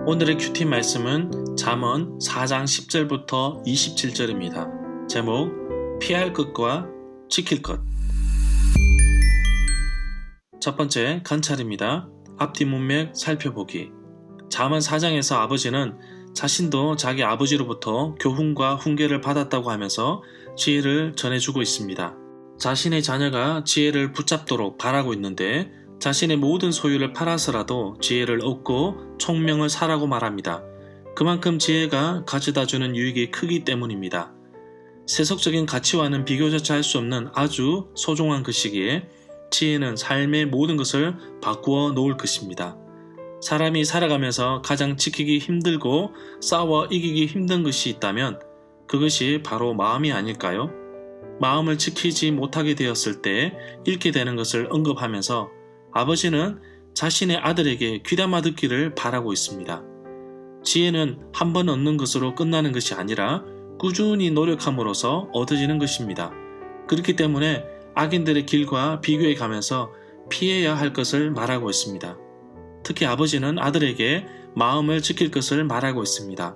오늘의 큐티 말씀은 잠언 4장 10절부터 27절입니다. 제목 피할 것과 지킬 것. 첫 번째 관찰입니다. 앞뒤 문맥 살펴보기. 잠언 4장에서 아버지는 자신도 자기 아버지로부터 교훈과 훈계를 받았다고 하면서 지혜를 전해주고 있습니다. 자신의 자녀가 지혜를 붙잡도록 바라고 있는데 자신의 모든 소유를 팔아서라도 지혜를 얻고 총명을 사라고 말합니다. 그만큼 지혜가 가져다주는 유익이 크기 때문입니다. 세속적인 가치와는 비교조차 할 수 없는 아주 소중한 것이기에 지혜는 삶의 모든 것을 바꾸어 놓을 것입니다. 사람이 살아가면서 가장 지키기 힘들고 싸워 이기기 힘든 것이 있다면 그것이 바로 마음이 아닐까요? 마음을 지키지 못하게 되었을 때 잃게 되는 것을 언급하면서 아버지는 자신의 아들에게 귀담아 듣기를 바라고 있습니다. 지혜는 한 번 얻는 것으로 끝나는 것이 아니라 꾸준히 노력함으로써 얻어지는 것입니다. 그렇기 때문에 악인들의 길과 비교해 가면서 피해야 할 것을 말하고 있습니다. 특히 아버지는 아들에게 마음을 지킬 것을 말하고 있습니다.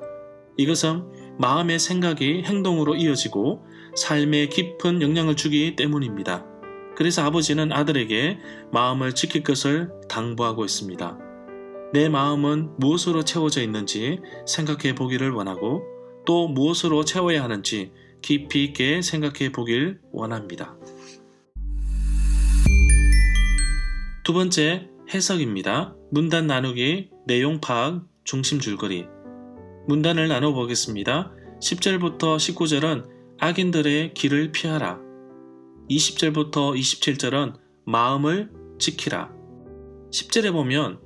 이것은 마음의 생각이 행동으로 이어지고 삶에 깊은 영향을 주기 때문입니다. 그래서 아버지는 아들에게 마음을 지킬 것을 당부하고 있습니다. 내 마음은 무엇으로 채워져 있는지 생각해 보기를 원하고 또 무엇으로 채워야 하는지 깊이 있게 생각해 보길 원합니다. 두 번째 해석입니다. 문단 나누기, 내용 파악, 중심 줄거리. 문단을 나눠보겠습니다. 10절부터 19절은 악인들의 길을 피하라. 20절부터 27절은 마음을 지키라. 10절에 보면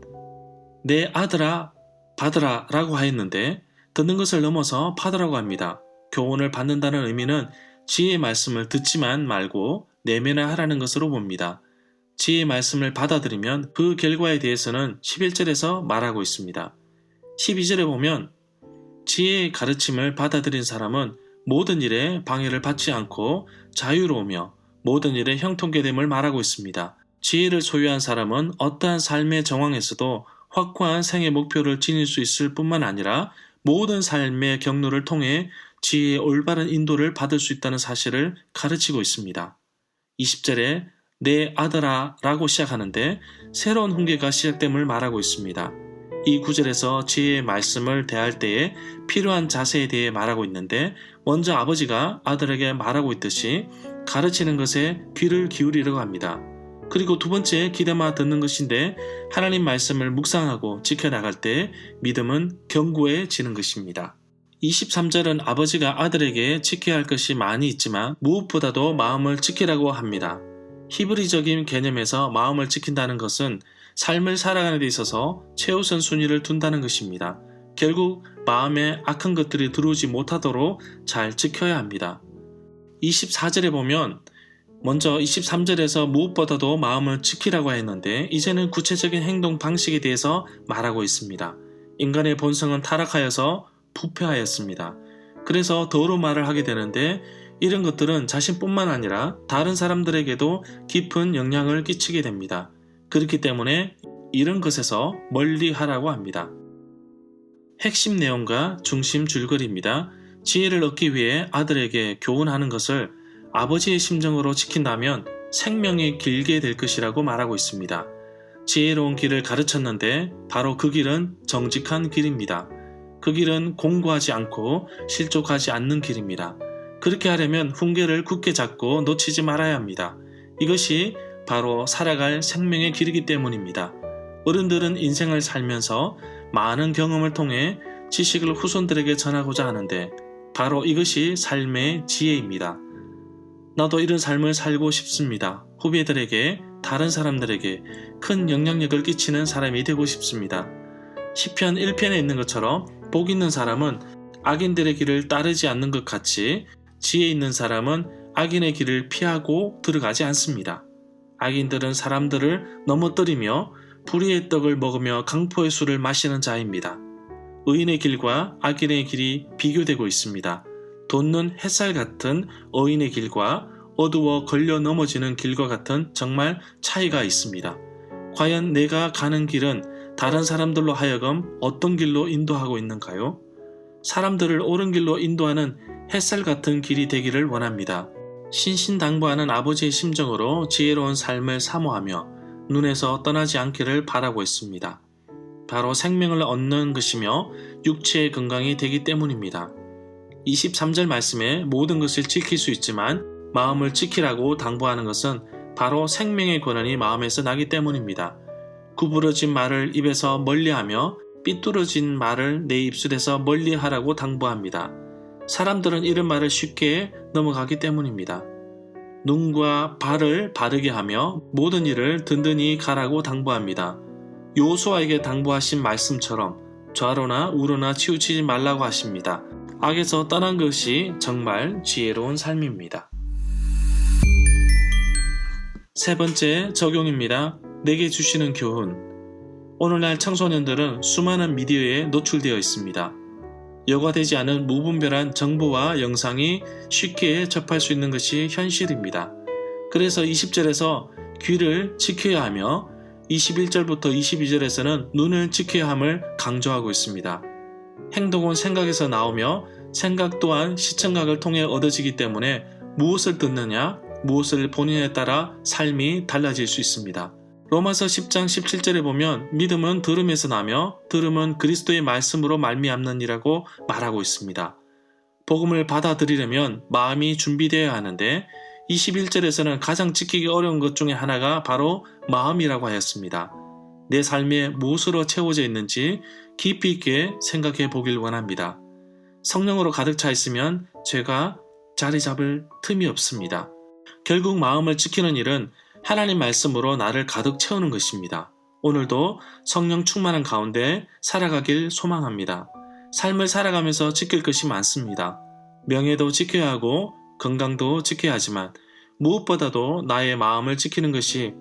내 아들아 받으라 라고 하였는데 듣는 것을 넘어서 받으라고 합니다. 교훈을 받는다는 의미는 지혜의 말씀을 듣지만 말고 내면화하라는 것으로 봅니다. 지혜의 말씀을 받아들이면 그 결과에 대해서는 11절에서 말하고 있습니다. 12절에 보면 지혜의 가르침을 받아들인 사람은 모든 일에 방해를 받지 않고 자유로우며 모든 일에 형통케됨을 말하고 있습니다. 지혜를 소유한 사람은 어떠한 삶의 정황에서도 확고한 생애 목표를 지닐 수 있을 뿐만 아니라 모든 삶의 경로를 통해 지혜의 올바른 인도를 받을 수 있다는 사실을 가르치고 있습니다. 20절에 내 아들아 라고 시작하는데 새로운 훈계가 시작됨을 말하고 있습니다. 이 구절에서 지혜의 말씀을 대할 때에 필요한 자세에 대해 말하고 있는데 먼저 아버지가 아들에게 말하고 있듯이 가르치는 것에 귀를 기울이려고 합니다. 그리고 두 번째 귀담아 듣는 것인데 하나님 말씀을 묵상하고 지켜나갈 때 믿음은 견고해지는 것입니다. 23절은 아버지가 아들에게 지켜야 할 것이 많이 있지만 무엇보다도 마음을 지키라고 합니다. 히브리적인 개념에서 마음을 지킨다는 것은 삶을 살아가는 데 있어서 최우선 순위를 둔다는 것입니다. 결국 마음에 악한 것들이 들어오지 못하도록 잘 지켜야 합니다. 24절에 보면 먼저 23절에서 무엇보다도 마음을 지키라고 했는데 이제는 구체적인 행동 방식에 대해서 말하고 있습니다. 인간의 본성은 타락하여서 부패하였습니다. 그래서 더러운 말을 하게 되는데 이런 것들은 자신뿐만 아니라 다른 사람들에게도 깊은 영향을 끼치게 됩니다. 그렇기 때문에 이런 것에서 멀리 하라고 합니다. 핵심 내용과 중심 줄거리입니다. 지혜를 얻기 위해 아들에게 교훈하는 것을 아버지의 심정으로 지킨다면 생명이 길게 될 것이라고 말하고 있습니다. 지혜로운 길을 가르쳤는데 바로 그 길은 정직한 길입니다. 그 길은 공고하지 않고 실족하지 않는 길입니다. 그렇게 하려면 훈계를 굳게 잡고 놓치지 말아야 합니다. 이것이 바로 살아갈 생명의 길이기 때문입니다. 어른들은 인생을 살면서 많은 경험을 통해 지식을 후손들에게 전하고자 하는데 바로 이것이 삶의 지혜입니다. 나도 이런 삶을 살고 싶습니다. 후배들에게, 다른 사람들에게 큰 영향력을 끼치는 사람이 되고 싶습니다. 시편 1편에 있는 것처럼 복 있는 사람은 악인들의 길을 따르지 않는 것 같이 지혜 있는 사람은 악인의 길을 피하고 들어가지 않습니다. 악인들은 사람들을 넘어뜨리며 불의의 떡을 먹으며 강포의 술을 마시는 자입니다. 의인의 길과 악인의 길이 비교되고 있습니다. 돋는 햇살 같은 의인의 길과 어두워 걸려 넘어지는 길과 같은 정말 차이가 있습니다. 과연 내가 가는 길은 다른 사람들로 하여금 어떤 길로 인도하고 있는가요? 사람들을 옳은 길로 인도하는 햇살 같은 길이 되기를 원합니다. 신신당부하는 아버지의 심정으로 지혜로운 삶을 사모하며 눈에서 떠나지 않기를 바라고 있습니다. 바로 생명을 얻는 것이며 육체의 건강이 되기 때문입니다. 23절 말씀에 모든 것을 지킬 수 있지만 마음을 지키라고 당부하는 것은 바로 생명의 권한이 마음에서 나기 때문입니다. 구부러진 말을 입에서 멀리하며 삐뚤어진 말을 내 입술에서 멀리하라고 당부합니다. 사람들은 이런 말을 쉽게 넘어가기 때문입니다. 눈과 발을 바르게 하며 모든 일을 든든히 가라고 당부합니다. 요수아에게 당부하신 말씀처럼 좌로나 우로나 치우치지 말라고 하십니다. 악에서 떠난 것이 정말 지혜로운 삶입니다. 세 번째 적용입니다. 내게 주시는 교훈. 오늘날 청소년들은 수많은 미디어에 노출되어 있습니다. 여과되지 않은 무분별한 정보와 영상이 쉽게 접할 수 있는 것이 현실입니다. 그래서 20절에서 귀를 지켜야 하며 21절부터 22절에서는 눈을 지켜야 함을 강조하고 있습니다. 행동은 생각에서 나오며 생각 또한 시청각을 통해 얻어지기 때문에 무엇을 듣느냐, 무엇을 보느냐에 따라 삶이 달라질 수 있습니다. 로마서 10장 17절에 보면 믿음은 들음에서 나며 들음은 그리스도의 말씀으로 말미암느니라고 말하고 있습니다. 복음을 받아들이려면 마음이 준비되어야 하는데 21절에서는 가장 지키기 어려운 것 중에 하나가 바로 마음이라고 하였습니다. 내 삶에 무엇으로 채워져 있는지 깊이 있게 생각해 보길 원합니다. 성령으로 가득 차 있으면 죄가 자리 잡을 틈이 없습니다. 결국 마음을 지키는 일은 하나님 말씀으로 나를 가득 채우는 것입니다. 오늘도 성령 충만한 가운데 살아가길 소망합니다. 삶을 살아가면서 지킬 것이 많습니다. 명예도 지켜야 하고 건강도 지켜야 하지만 무엇보다도 나의 마음을 지키는 것이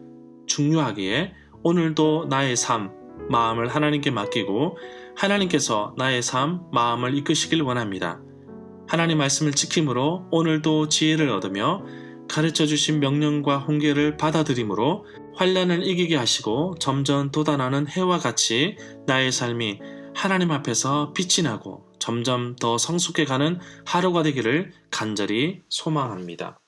중요하기에 오늘도 나의 삶, 마음을 하나님께 맡기고 하나님께서 나의 삶, 마음을 이끄시길 원합니다. 하나님 말씀을 지킴으로 오늘도 지혜를 얻으며 가르쳐 주신 명령과 훈계를 받아들임으로 환난을 이기게 하시고 점점 돋아나는 해와 같이 나의 삶이 하나님 앞에서 빛이 나고 점점 더 성숙해 가는 하루가 되기를 간절히 소망합니다.